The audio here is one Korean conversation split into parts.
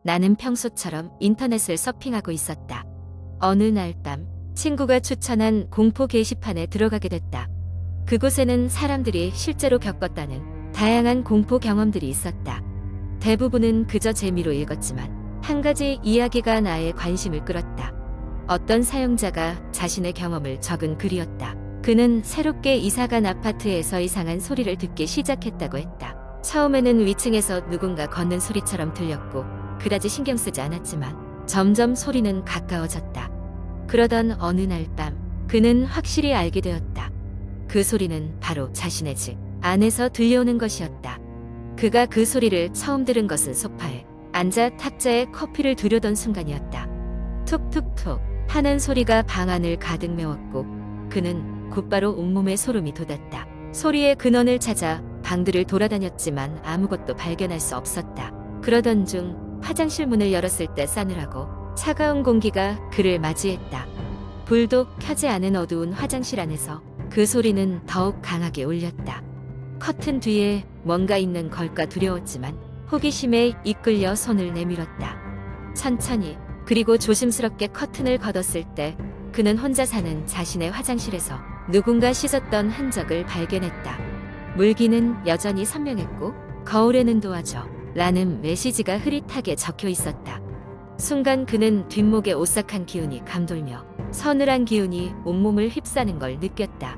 나는 평소처럼 인터넷을 서핑하고 있었다. 어느 날 밤 친구가 추천한 공포 게시판에 들어가게 됐다. 그곳에는 사람들이 실제로 겪었다는 다양한 공포 경험들이 있었다. 대부분은 그저 재미로 읽었지만 한 가지 이야기가 나의 관심을 끌었다. 어떤 사용자가 자신의 경험을 적은 글이었다. 그는 새롭게 이사간 아파트에서 이상한 소리를 듣기 시작했다고 했다. 처음에는 위층에서 누군가 걷는 소리처럼 들렸고 그다지 신경 쓰지 않았지만 점점 소리는 가까워졌다. 그러던 어느 날 밤 그는 확실히 알게 되었다. 그 소리는 바로 자신의 집 안에서 들려오는 것이었다. 그가 그 소리를 처음 들은 것은 소파에 앉아 탁자에 커피를 두려던 순간이었다. 툭툭툭 하는 소리가 방 안을 가득 메웠고 그는 곧바로 온몸에 소름이 돋았다. 소리의 근원을 찾아 방들을 돌아다녔지만 아무것도 발견할 수 없었다. 그러던 중 화장실 문을 열었을 때 싸늘하고 차가운 공기가 그를 맞이했다. 불도 켜지 않은 어두운 화장실 안에서 그 소리는 더욱 강하게 울렸다. 커튼 뒤에 뭔가 있는 걸까 두려웠지만 호기심에 이끌려 손을 내밀었다. 천천히 그리고 조심스럽게 커튼을 걷었을 때 그는 혼자 사는 자신의 화장실에서 누군가 씻었던 흔적을 발견했다. 물기는 여전히 선명했고 거울에는 도와줘 라는 메시지가 흐릿하게 적혀 있었다. 순간 그는 뒷목에 오싹한 기운이 감돌며 서늘한 기운이 온몸을 휩싸는 걸 느꼈다.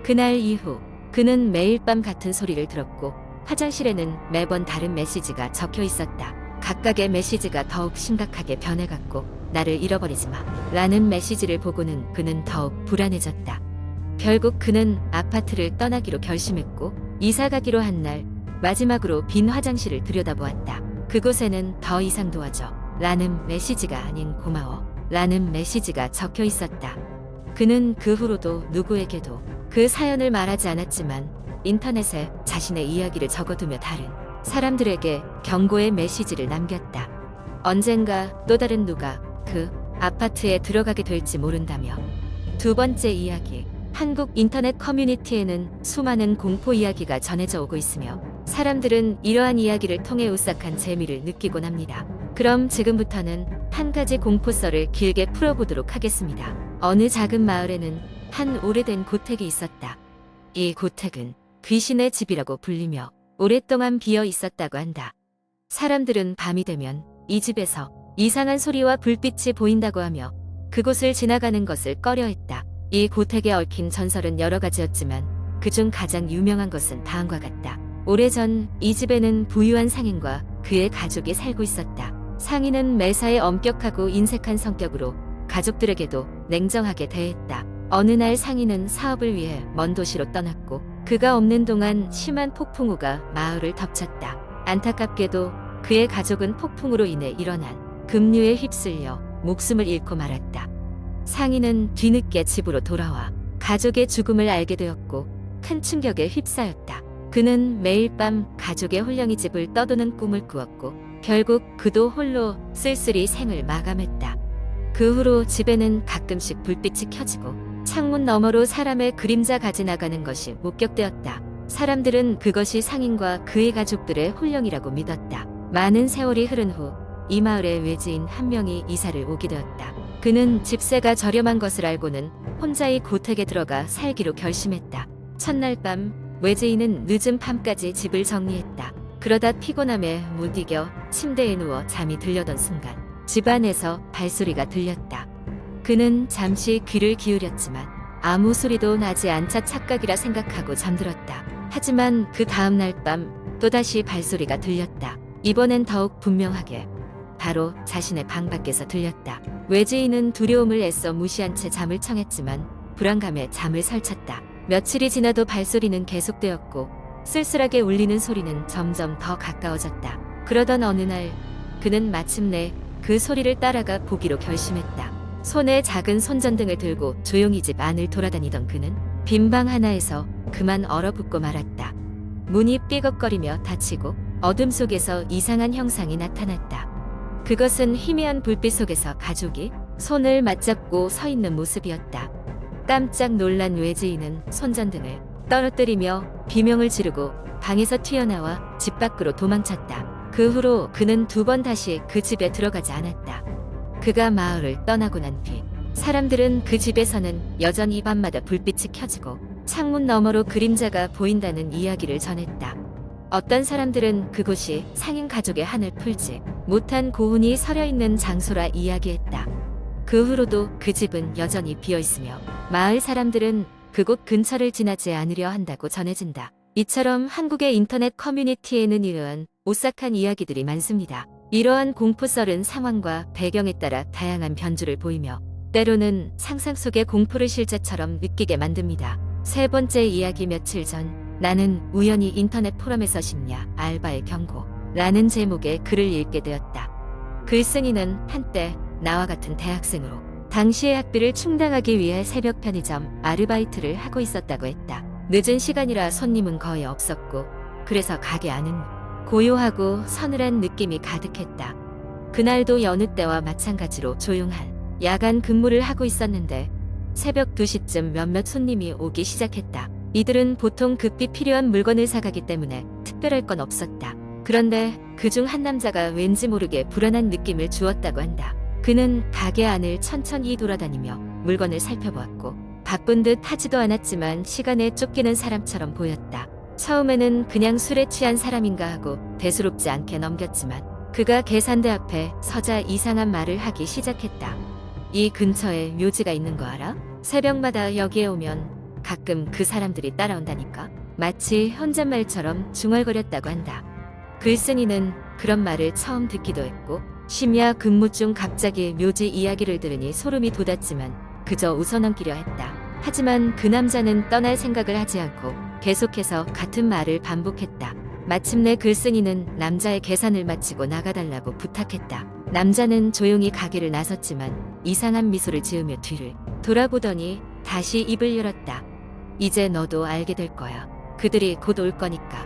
그날 이후 그는 매일 밤 같은 소리를 들었고 화장실에는 매번 다른 메시지가 적혀 있었다. 각각의 메시지가 더욱 심각하게 변해갔고 나를 잃어버리지 마 라는 메시지를 보고는 그는 더욱 불안해졌다. 결국 그는 아파트를 떠나기로 결심했고 이사 가기로 한 날 마지막으로 빈 화장실을 들여다보았다. 그곳에는 더 이상 도와줘 라는 메시지가 아닌 고마워 라는 메시지가 적혀 있었다. 그는 그 후로도 누구에게도 그 사연을 말하지 않았지만 인터넷에 자신의 이야기를 적어두며 다른 사람들에게 경고의 메시지를 남겼다. 언젠가 또 다른 누가 그 아파트에 들어가게 될지 모른다며. 두 번째 이야기. 한국 인터넷 커뮤니티에는 수많은 공포 이야기가 전해져 오고 있으며 사람들은 이러한 이야기를 통해 오싹한 재미를 느끼곤 합니다. 그럼 지금부터는 한 가지 공포썰을 길게 풀어보도록 하겠습니다. 어느 작은 마을에는 한 오래된 고택이 있었다. 이 고택은 귀신의 집이라고 불리며 오랫동안 비어 있었다고 한다. 사람들은 밤이 되면 이 집에서 이상한 소리와 불빛이 보인다고 하며 그곳을 지나가는 것을 꺼려했다. 이 고택에 얽힌 전설은 여러 가지였지만 그중 가장 유명한 것은 다음과 같다. 오래전 이 집에는 부유한 상인과 그의 가족이 살고 있었다. 상인은 매사에 엄격하고 인색한 성격으로 가족들에게도 냉정하게 대했다. 어느 날 상인은 사업을 위해 먼 도시로 떠났고 그가 없는 동안 심한 폭풍우가 마을을 덮쳤다. 안타깝게도 그의 가족은 폭풍으로 인해 일어난 급류에 휩쓸려 목숨을 잃고 말았다. 상인은 뒤늦게 집으로 돌아와 가족의 죽음을 알게 되었고 큰 충격에 휩싸였다. 그는 매일 밤 가족의 홀령이 집을 떠도는 꿈을 꾸었고 결국 그도 홀로 쓸쓸히 생을 마감했다. 그 후로 집에는 가끔씩 불빛이 켜지고 창문 너머로 사람의 그림자가 지나가는 것이 목격되었다. 사람들은 그것이 상인과 그의 가족들의 홀령이라고 믿었다. 많은 세월이 흐른 후 이 마을에 외지인 한 명이 이사를 오게 되었다. 그는 집세가 저렴한 것을 알고는 혼자 이 고택에 들어가 살기로 결심했다. 첫날 밤 외지인은 늦은 밤까지 집을 정리했다. 그러다 피곤함에 못 이겨 침대에 누워 잠이 들려던 순간 집안에서 발소리가 들렸다. 그는 잠시 귀를 기울였지만 아무 소리도 나지 않자 착각이라 생각하고 잠들었다. 하지만 그 다음날 밤 또다시 발소리가 들렸다. 이번엔 더욱 분명하게 바로 자신의 방 밖에서 들렸다. 외지인은 두려움을 애써 무시한 채 잠을 청했지만 불안감에 잠을 설쳤다. 며칠이 지나도 발소리는 계속되었고 쓸쓸하게 울리는 소리는 점점 더 가까워졌다. 그러던 어느 날 그는 마침내 그 소리를 따라가 보기로 결심했다. 손에 작은 손전등을 들고 조용히 집 안을 돌아다니던 그는 빈 방 하나에서 그만 얼어붙고 말았다. 문이 삐걱거리며 닫히고 어둠 속에서 이상한 형상이 나타났다. 그것은 희미한 불빛 속에서 가족이 손을 맞잡고 서 있는 모습이었다. 깜짝 놀란 외지인은 손전등을 떨어뜨리며 비명을 지르고 방에서 튀어나와 집 밖으로 도망쳤다. 그 후로 그는 2번 다시 그 집에 들어가지 않았다. 그가 마을을 떠나고 난 뒤 사람들은 그 집에서는 여전히 밤마다 불빛이 켜지고 창문 너머로 그림자가 보인다는 이야기를 전했다. 어떤 사람들은 그곳이 상인 가족의 한을 풀지 못한 고운이 서려 있는 장소라 이야기했다. 그 후로도 그 집은 여전히 비어 있으며 마을 사람들은 그곳 근처를 지나지 않으려 한다고 전해진다. 이처럼 한국의 인터넷 커뮤니티에는 이러한 오싹한 이야기들이 많습니다. 이러한 공포썰은 상황과 배경에 따라 다양한 변주를 보이며 때로는 상상 속의 공포를 실제처럼 느끼게 만듭니다. 3번째 이야기. 며칠 전 나는 우연히 인터넷 포럼에서 심야 알바의 경고 라는 제목의 글을 읽게 되었다. 글쓴이는 한때 나와 같은 대학생으로 당시의 학비를 충당하기 위해 새벽 편의점 아르바이트를 하고 있었다고 했다. 늦은 시간이라 손님은 거의 없었고 그래서 가게 안은 고요하고 서늘한 느낌이 가득했다. 그날도 여느 때와 마찬가지로 조용한 야간 근무를 하고 있었는데 새벽 2시쯤 몇몇 손님이 오기 시작했다. 이들은 보통 급히 필요한 물건을 사가기 때문에 특별할 건 없었다. 그런데 그중 한 남자가 왠지 모르게 불안한 느낌을 주었다고 한다. 그는 가게 안을 천천히 돌아다니며 물건을 살펴보았고 바쁜 듯 하지도 않았지만 시간에 쫓기는 사람처럼 보였다. 처음에는 그냥 술에 취한 사람인가 하고 대수롭지 않게 넘겼지만 그가 계산대 앞에 서자 이상한 말을 하기 시작했다. 이 근처에 묘지가 있는 거 알아? 새벽마다 여기에 오면 가끔 그 사람들이 따라온다니까? 마치 혼잣말처럼 중얼거렸다고 한다. 글쓴이는 그런 말을 처음 듣기도 했고 심야 근무 중 갑자기 묘지 이야기를 들으니 소름이 돋았지만 그저 웃어넘기려 했다. 하지만 그 남자는 떠날 생각을 하지 않고 계속해서 같은 말을 반복했다. 마침내 글쓴이는 남자의 계산을 마치고 나가달라고 부탁했다. 남자는 조용히 가게를 나섰지만 이상한 미소를 지으며 뒤를 돌아보더니 다시 입을 열었다. 이제 너도 알게 될 거야. 그들이 곧 올 거니까.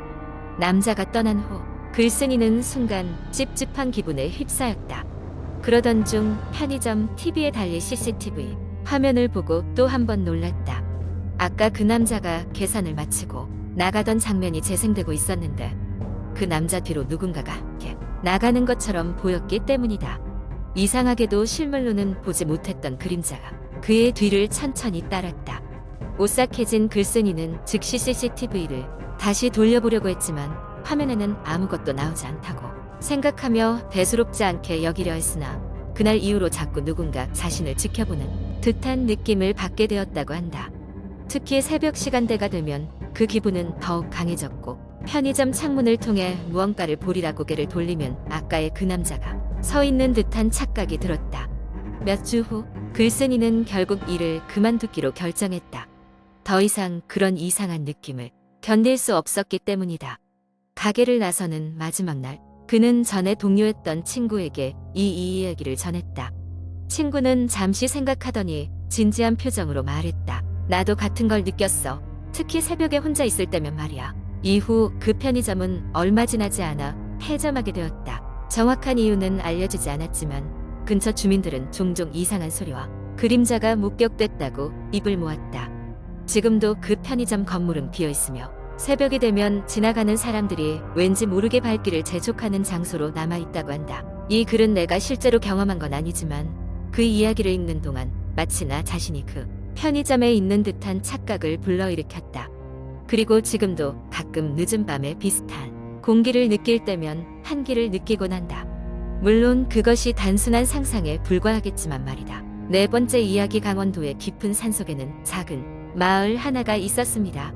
남자가 떠난 후 글쓴이는 순간 찝찝한 기분에 휩싸였다. 그러던 중 편의점 TV에 달린 CCTV 화면을 보고 또 한 번 놀랐다. 아까 그 남자가 계산을 마치고 나가던 장면이 재생되고 있었는데 그 남자 뒤로 누군가가 함께 나가는 것처럼 보였기 때문이다. 이상하게도 실물로는 보지 못했던 그림자가 그의 뒤를 천천히 따랐다. 오싹해진 글쓴이는 즉시 CCTV를 다시 돌려보려고 했지만 화면에는 아무것도 나오지 않다고 생각하며 대수롭지 않게 여기려 했으나 그날 이후로 자꾸 누군가 자신을 지켜보는 듯한 느낌을 받게 되었다고 한다. 특히 새벽 시간대가 되면 그 기분은 더욱 강해졌고 편의점 창문을 통해 무언가를 보리라 고개를 돌리면 아까의 그 남자가 서 있는 듯한 착각이 들었다. 몇 주 후 글쓴이는 결국 일을 그만두기로 결정했다. 더 이상 그런 이상한 느낌을 견딜 수 없었기 때문이다. 가게를 나서는 마지막 날 그는 전에 동료였던 친구에게 이 이야기를 전했다. 친구는 잠시 생각하더니 진지한 표정으로 말했다. 나도 같은 걸 느꼈어. 특히 새벽에 혼자 있을 때면 말이야. 이후 그 편의점은 얼마 지나지 않아 폐점하게 되었다. 정확한 이유는 알려주지 않았지만 근처 주민들은 종종 이상한 소리와 그림자가 목격됐다고 입을 모았다. 지금도 그 편의점 건물은 비어있으며 새벽이 되면 지나가는 사람들이 왠지 모르게 발길을 재촉하는 장소로 남아있다고 한다. 이 글은 내가 실제로 경험한 건 아니지만 그 이야기를 읽는 동안 마치 나 자신이 그 편의점에 있는 듯한 착각을 불러일으켰다. 그리고 지금도 가끔 늦은 밤에 비슷한 공기를 느낄 때면 한기를 느끼곤 한다. 물론 그것이 단순한 상상에 불과하겠지만 말이다. 4번째 이야기. 강원도의 깊은 산속에는 작은 마을 하나가 있었습니다.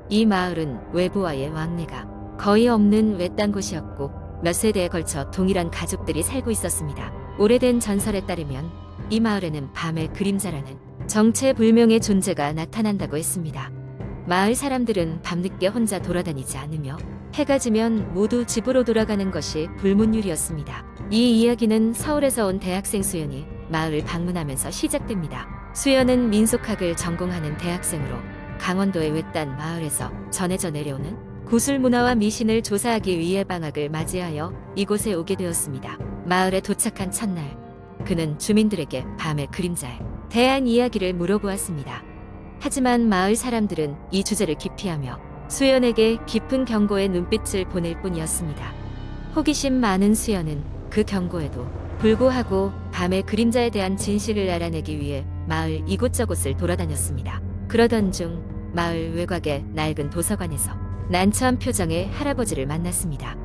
이 마을은 외부와의 왕래가 거의 없는 외딴 곳이었고 몇 세대에 걸쳐 동일한 가족들이 살고 있었습니다. 오래된 전설에 따르면 이 마을에는 밤의 그림자라는 정체불명의 존재가 나타난다고 했습니다. 마을 사람들은 밤늦게 혼자 돌아다니지 않으며 해가 지면 모두 집으로 돌아가는 것이 불문율이었습니다. 이 이야기는 서울에서 온 대학생 수연이 마을을 방문하면서 시작됩니다. 수연은 민속학을 전공하는 대학생으로 강원도의 외딴 마을에서 전해져 내려오는 구술 문화와 미신을 조사하기 위해 방학을 맞이하여 이곳에 오게 되었습니다. 마을에 도착한 첫날, 그는 주민들에게 밤의 그림자에 대한 이야기를 물어보았습니다. 하지만 마을 사람들은 이 주제를 기피하며 수연에게 깊은 경고의 눈빛을 보낼 뿐이었습니다. 호기심 많은 수연은 그 경고에도 불구하고 밤의 그림자에 대한 진실을 알아내기 위해 마을 이곳저곳을 돌아다녔습니다. 그러던 중 마을 외곽의 낡은 도서관에서 난처한 표정의 할아버지를 만났습니다.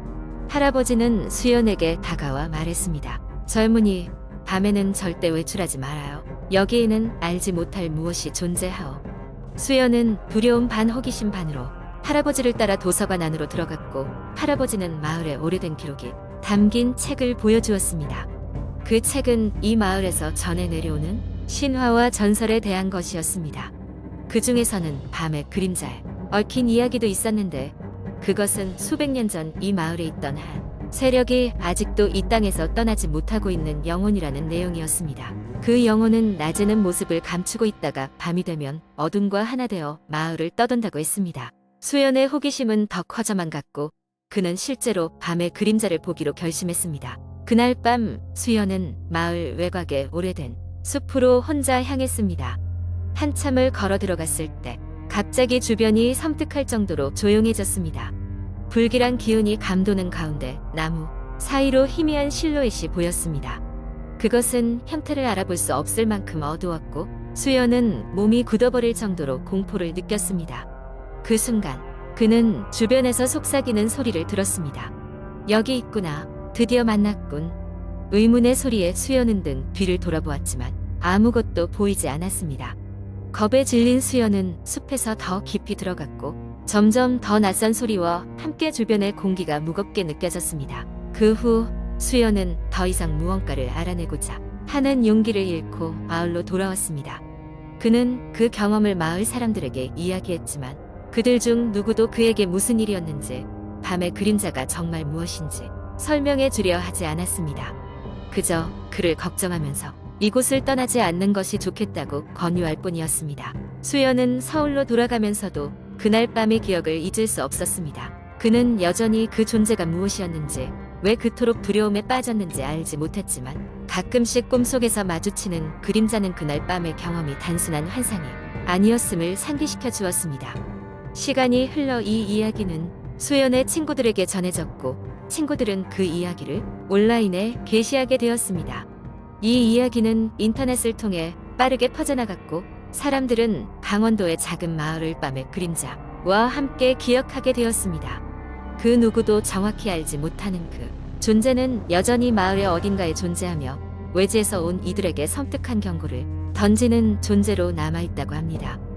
할아버지는 수연에게 다가와 말했습니다. 젊은이, 밤에는 절대 외출하지 말아요. 여기에는 알지 못할 무엇이 존재하오. 수연은 두려움 반 호기심 반으로 할아버지를 따라 도서관 안으로 들어갔고, 할아버지는 마을의 오래된 기록이 담긴 책을 보여주었습니다. 그 책은 이 마을에서 전해 내려오는 신화와 전설에 대한 것이었습니다. 그 중에서는 밤의 그림자에 얽힌 이야기도 있었는데, 그것은 수백 년 전 이 마을에 있던 한 세력이 아직도 이 땅에서 떠나지 못하고 있는 영혼이라는 내용이었습니다. 그 영혼은 낮에는 모습을 감추고 있다가 밤이 되면 어둠과 하나 되어 마을을 떠돈다고 했습니다. 수연의 호기심은 더 커져만 갔고, 그는 실제로 밤의 그림자를 보기로 결심했습니다. 그날 밤 수연은 마을 외곽의 오래된 숲으로 혼자 향했습니다. 한참을 걸어 들어갔을 때 갑자기 주변이 섬뜩할 정도로 조용해졌습니다. 불길한 기운이 감도는 가운데 나무 사이로 희미한 실루엣이 보였습니다. 그것은 형태를 알아볼 수 없을 만큼 어두웠고, 수연은 몸이 굳어버릴 정도로 공포를 느꼈습니다. 그 순간 그는 주변에서 속삭이는 소리를 들었습니다. 여기 있구나. 드디어 만났군. 의문의 소리에 수연은 등 뒤를 돌아보았지만 아무것도 보이지 않았습니다. 겁에 질린 수연은 숲에서 더 깊이 들어갔고, 점점 더 낯선 소리와 함께 주변의 공기가 무겁게 느껴졌습니다. 그 후 수연은 더 이상 무언가를 알아내고자 하는 용기를 잃고 마을로 돌아왔습니다. 그는 그 경험을 마을 사람들에게 이야기했지만 그들 중 누구도 그에게 무슨 일이었는지, 밤의 그림자가 정말 무엇인지 설명해 주려 하지 않았습니다. 그저 그를 걱정하면서 이곳을 떠나지 않는 것이 좋겠다고 권유할 뿐이었습니다. 수연은 서울로 돌아가면서도 그날 밤의 기억을 잊을 수 없었습니다. 그는 여전히 그 존재가 무엇이었는지, 왜 그토록 두려움에 빠졌는지 알지 못했지만 가끔씩 꿈속에서 마주치는 그림자는 그날 밤의 경험이 단순한 환상이 아니었음을 상기시켜 주었습니다. 시간이 흘러 이 이야기는 수연의 친구들에게 전해졌고, 친구들은 그 이야기를 온라인에 게시하게 되었습니다. 이 이야기는 인터넷을 통해 빠르게 퍼져나갔고, 사람들은 강원도의 작은 마을을 밤의 그림자와 함께 기억하게 되었습니다. 그 누구도 정확히 알지 못하는 그 존재는 여전히 마을의 어딘가에 존재하며 외지에서 온 이들에게 섬뜩한 경고를 던지는 존재로 남아있다고 합니다.